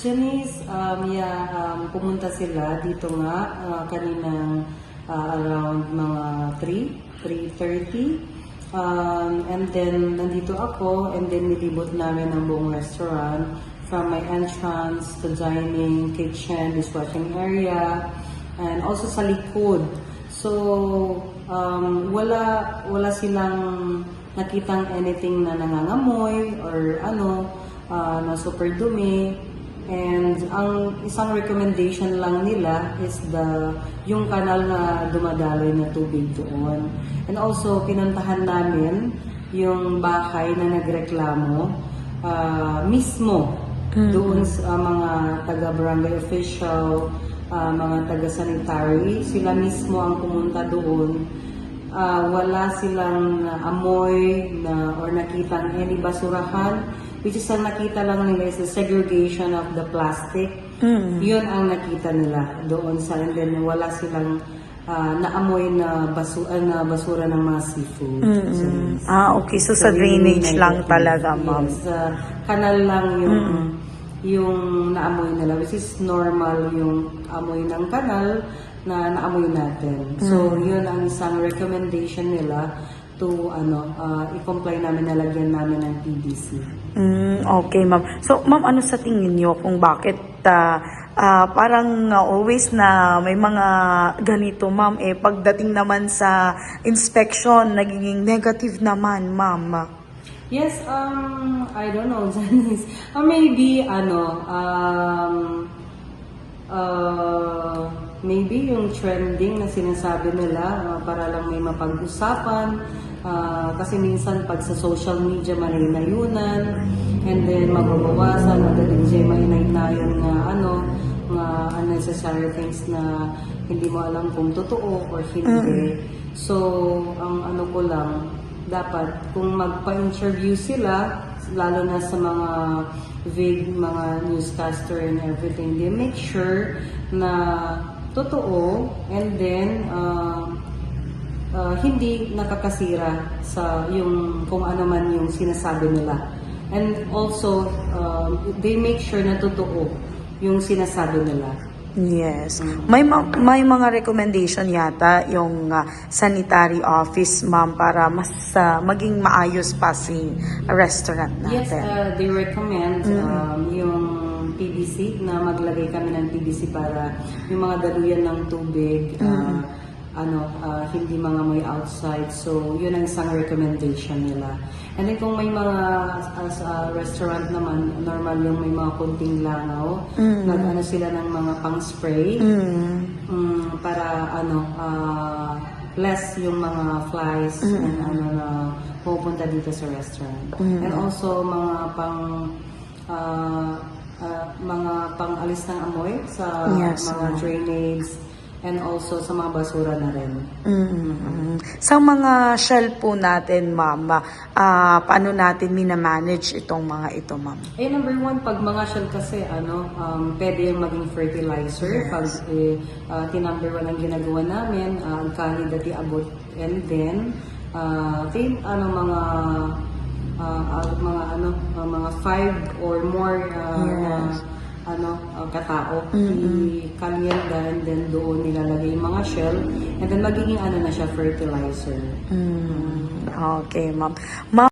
Janice, pumunta sila dito nga kaninang around mga 3:30. And then nandito ako and then nilibot namin ang buong restaurant from my entrance to dining, kitchen, dishwashing area, and also sa likod. So, wala silang nakitang anything na nangangamoy or na super dumi. And ang isang recommendation lang nila is yung kanal na dumadaloy na tubig doon. And also, pinuntahan namin yung bahay na nagreklamo mismo doon sa mga taga-barangay official, mga taga-sanitary. Sila mismo ang pumunta doon. Wala silang amoy or nakitang any basurahan, which is ang nakita lang nila is the segregation of the plastic. Yun ang nakita nila doon and then wala silang naamoy na basura ng mga seafood. Okay. So sa drainage lang talaga, ma'am. Yes, kanal lang yung naamoy nila, which is normal yung amoy ng kanal na naamoy natin. So, yun ang isang recommendation nila to i-comply namin, nalagyan namin ng PVC. Okay, ma'am. So, ma'am, ano sa tingin niyo kung bakit parang always na may mga ganito, ma'am, pagdating naman sa inspection, nagiging negative naman, ma'am? Yes, I don't know, Janice. Maybe, maybe yung trending na sinasabi nila para lang may mapag-usapan. Kasi minsan pag sa social media maninayunan and then mababawasan o din mainay-nayon nga unnecessary things na hindi mo alam kung totoo or hindi. So, ang ko lang, dapat kung magpa-interview sila, lalo na sa mga mga newscaster and everything, they make sure na totoo and then hindi nakakasira sa yung kung ano man yung sinasabi nila. And also, they make sure na totoo yung sinasabi nila. Yes. May mga recommendation yata yung sanitary office, ma'am, para mas maging maayos pa si restaurant natin. Yes, they recommend yung PVC, na maglagay kami ng PVC para yung mga daluyan ng tubig hindi mga may outside. So, yun ang isang recommendation nila. And then kung may mga restaurant naman, normal yung may mga kunting langaw, sila ng mga pang-spray para less yung mga flies and na pupunta dito sa restaurant. And also mga pang-alis ng amoy sa mga drainage and also sa mga basura na rin. Sa mga shell po natin, ma'am, paano natin minamanage itong mga ito, ma'am? Number one, pag mga shell kasi, pwede yung maging fertilizer. Pag number one ang ginagawa namin, ang kanin dati abot, and then, mga 5 or more katao, i-kalienda, and then doon nilalagay yung mga shell, and then magiging na siya, fertilizer. Okay, ma'am.